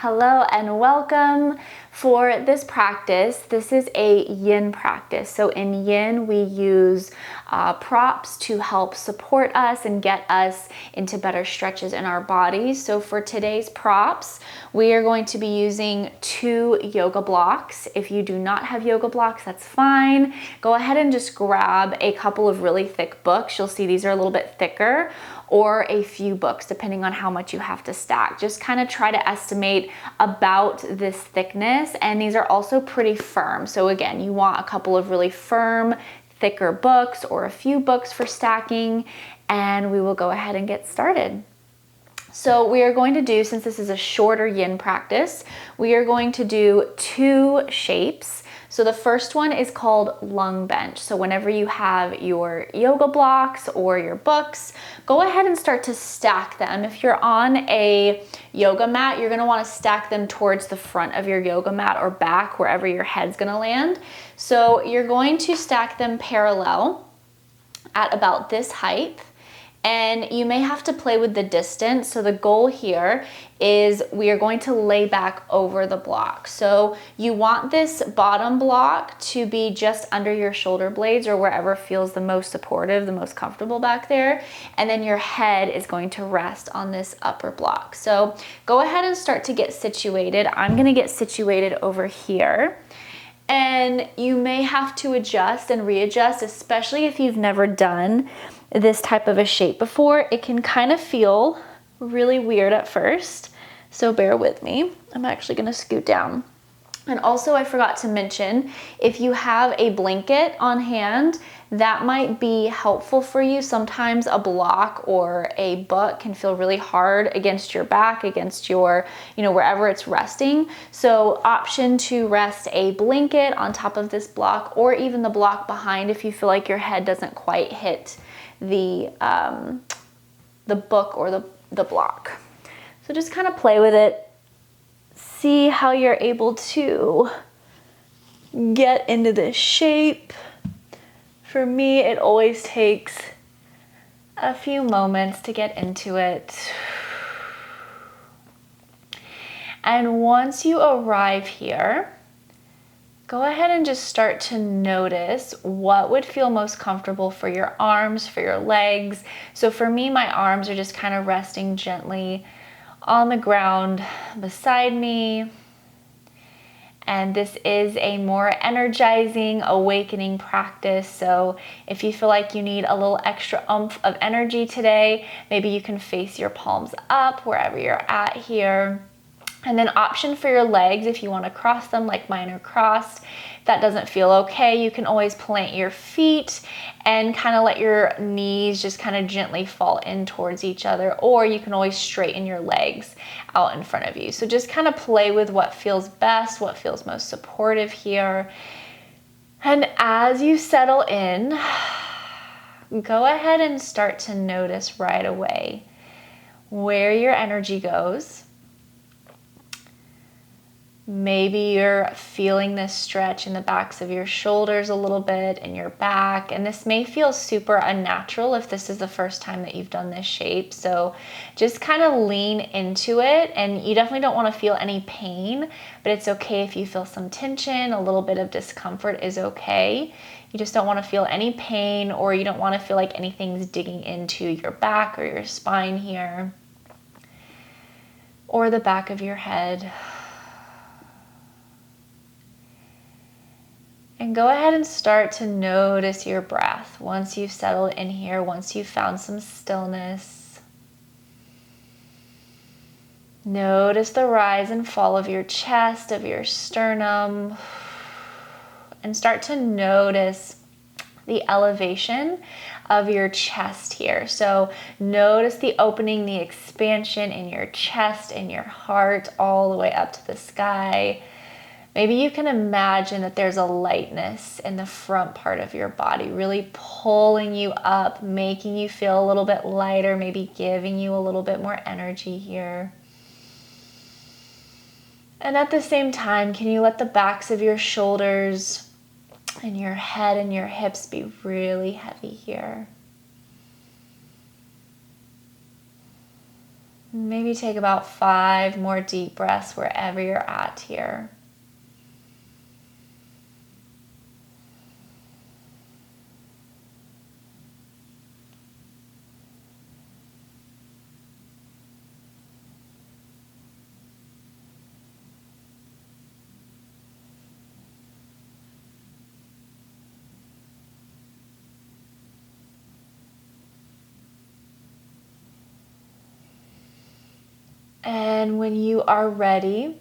Hello and welcome. For this practice, this is a yin practice. So in yin, we use props to help support us and get us into better stretches in our bodies. So for today's props, we are going to be using 2 yoga blocks. If you do not have yoga blocks, that's fine. Go ahead and just grab a couple of really thick books. You'll see these are a little bit thicker, or a few books, depending on how much you have to stack. Just kind of try to estimate about this thickness, and these are also pretty firm. So again, you want a couple of really firm, thicker books or a few books for stacking, and we will go ahead and get started. So we are going to do, since this is a shorter yin practice, we are going to do 2 shapes. So the first one is called lung bench. So whenever you have your yoga blocks or your books, go ahead and start to stack them. If you're on a yoga mat, you're gonna wanna stack them towards the front of your yoga mat or back, wherever your head's gonna land. So you're going to stack them parallel at about this height. And you may have to play with the distance. So the goal here is we are going to lay back over the block. So you want this bottom block to be just under your shoulder blades or wherever feels the most supportive, the most comfortable back there. And then your head is going to rest on this upper block. So go ahead and start to get situated. I'm gonna get situated over here. And you may have to adjust and readjust, especially if you've never done this type of a shape before. It can kind of feel really weird at first, so bear with me. I'm actually gonna scoot down. And also, I forgot to mention, if you have a blanket on hand, that might be helpful for you. Sometimes a block or a book can feel really hard against your back, against your, wherever it's resting. So option to rest a blanket on top of this block, or even the block behind if you feel like your head doesn't quite hit the book or the block. So just kind of play with it. See how you're able to get into this shape. For me, it always takes a few moments to get into it. And once you arrive here, go ahead and just start to notice what would feel most comfortable for your arms, for your legs. So for me, my arms are just kind of resting gently on the ground beside me. And this is a more energizing, awakening practice. So if you feel like you need a little extra oomph of energy today, maybe you can face your palms up wherever you're at here. And then option for your legs, if you want to cross them like mine are crossed. If that doesn't feel okay, you can always plant your feet and kind of let your knees just kind of gently fall in towards each other, or you can always straighten your legs out in front of you. So just kind of play with what feels best, what feels most supportive here. And as you settle in, go ahead and start to notice right away where your energy goes. Maybe you're feeling this stretch in the backs of your shoulders a little bit, in your back, and this may feel super unnatural if this is the first time that you've done this shape. So just kind of lean into it, and you definitely don't want to feel any pain, but it's okay if you feel some tension. A little bit of discomfort is okay. You just don't want to feel any pain, or you don't want to feel like anything's digging into your back or your spine here, or the back of your head. And go ahead and start to notice your breath. Once you've settled in here, once you've found some stillness, notice the rise and fall of your chest, of your sternum, and start to notice the elevation of your chest here. So notice the opening, the expansion in your chest, in your heart, all the way up to the sky. Maybe you can imagine that there's a lightness in the front part of your body, really pulling you up, making you feel a little bit lighter, maybe giving you a little bit more energy here. And at the same time, can you let the backs of your shoulders and your head and your hips be really heavy here? Maybe take about 5 more deep breaths wherever you're at here. And when you are ready,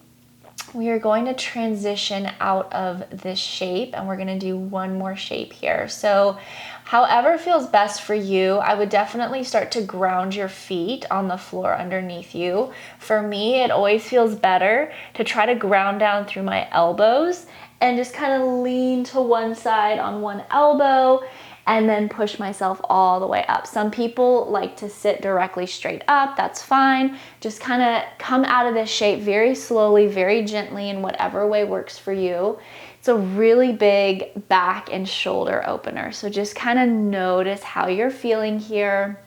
we are going to transition out of this shape and we're going to do one more shape here. So however feels best for you, I would definitely start to ground your feet on the floor underneath you. For me, it always feels better to try to ground down through my elbows and just kind of lean to one side on one elbow and then push myself all the way up. Some people like to sit directly straight up, that's fine. Just kind of come out of this shape very slowly, very gently in whatever way works for you. It's a really big back and shoulder opener. So just kind of notice how you're feeling here.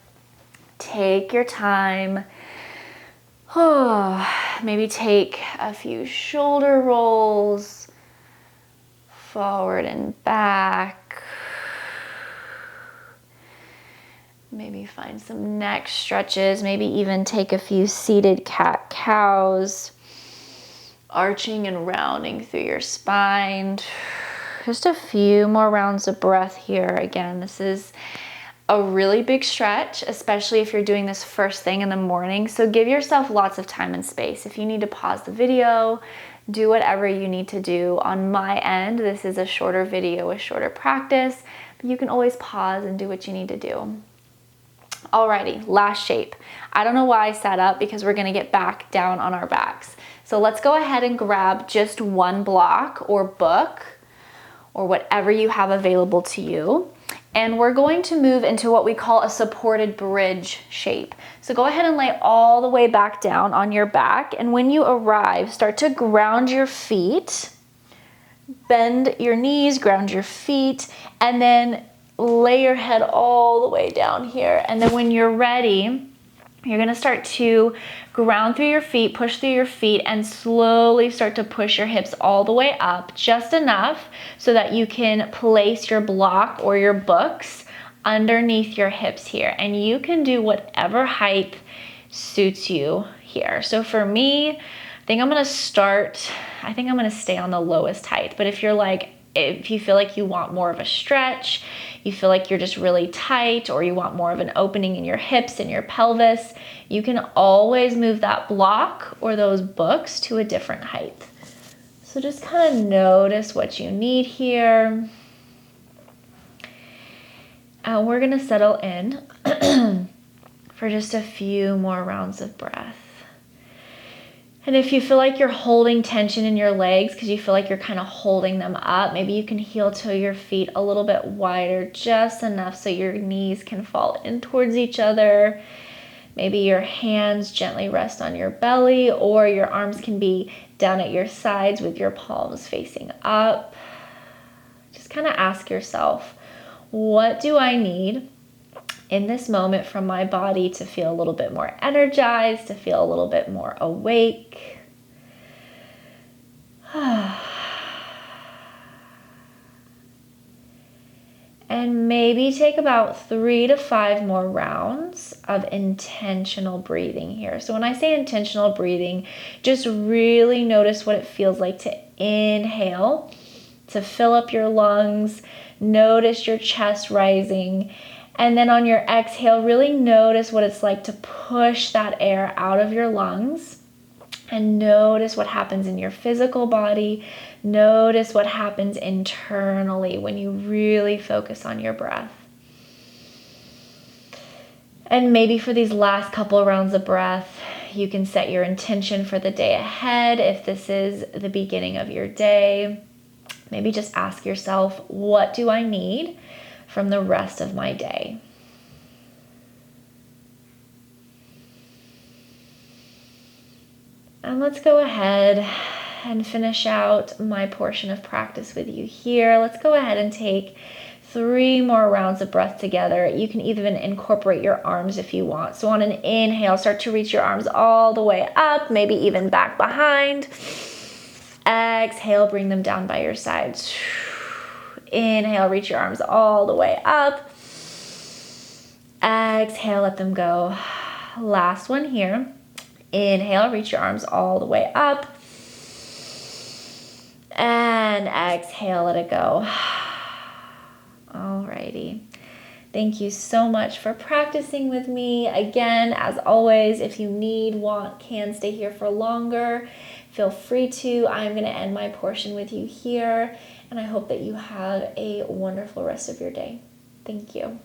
Take your time. Maybe take a few shoulder rolls, forward and back. Maybe find some neck stretches, maybe even take a few seated cat-cows, arching and rounding through your spine. Just a few more rounds of breath here. Again, this is a really big stretch, especially if you're doing this first thing in the morning. So give yourself lots of time and space. If you need to pause the video, do whatever you need to do. On my end, this is a shorter video, a shorter practice, but you can always pause and do what you need to do. Alrighty, last shape. I don't know why I sat up because we're gonna get back down on our backs. So let's go ahead and grab just one block or book or whatever you have available to you. And we're going to move into what we call a supported bridge shape. So go ahead and lay all the way back down on your back. And when you arrive, start to ground your feet, bend your knees, ground your feet, and then lay your head all the way down here. And then when you're ready, you're gonna start to ground through your feet, push through your feet, and slowly start to push your hips all the way up, just enough so that you can place your block or your books underneath your hips here. And you can do whatever height suits you here. So for me, I think I'm gonna stay on the lowest height. But if you feel like you want more of a stretch, you feel like you're just really tight, or you want more of an opening in your hips and your pelvis, you can always move that block or those books to a different height. So just kind of notice what you need here. And we're gonna settle in for just a few more rounds of breath. And if you feel like you're holding tension in your legs because you feel like you're kind of holding them up, maybe you can heel toe your feet a little bit wider, just enough so your knees can fall in towards each other. Maybe your hands gently rest on your belly, or your arms can be down at your sides with your palms facing up. Just kind of ask yourself, what do I need in this moment from my body to feel a little bit more energized, to feel a little bit more awake? And maybe take about 3 to 5 more rounds of intentional breathing here. So when I say intentional breathing, just really notice what it feels like to inhale, to fill up your lungs, notice your chest rising. And then on your exhale, really notice what it's like to push that air out of your lungs, and notice what happens in your physical body. Notice what happens internally when you really focus on your breath. And maybe for these last couple rounds of breath, you can set your intention for the day ahead. If this is the beginning of your day, maybe just ask yourself, what do I need from the rest of my day? And let's go ahead and finish out my portion of practice with you here. Let's go ahead and take 3 more rounds of breath together. You can even incorporate your arms if you want. So on an inhale, start to reach your arms all the way up, maybe even back behind. Exhale, bring them down by your sides. Inhale, reach your arms all the way up. Exhale, let them go. Last one here. Inhale, reach your arms all the way up. And exhale, let it go. Alrighty. Thank you so much for practicing with me. Again, as always, if you need, want, can stay here for longer, feel free to. I'm going to end my portion with you here, and I hope that you have a wonderful rest of your day. Thank you.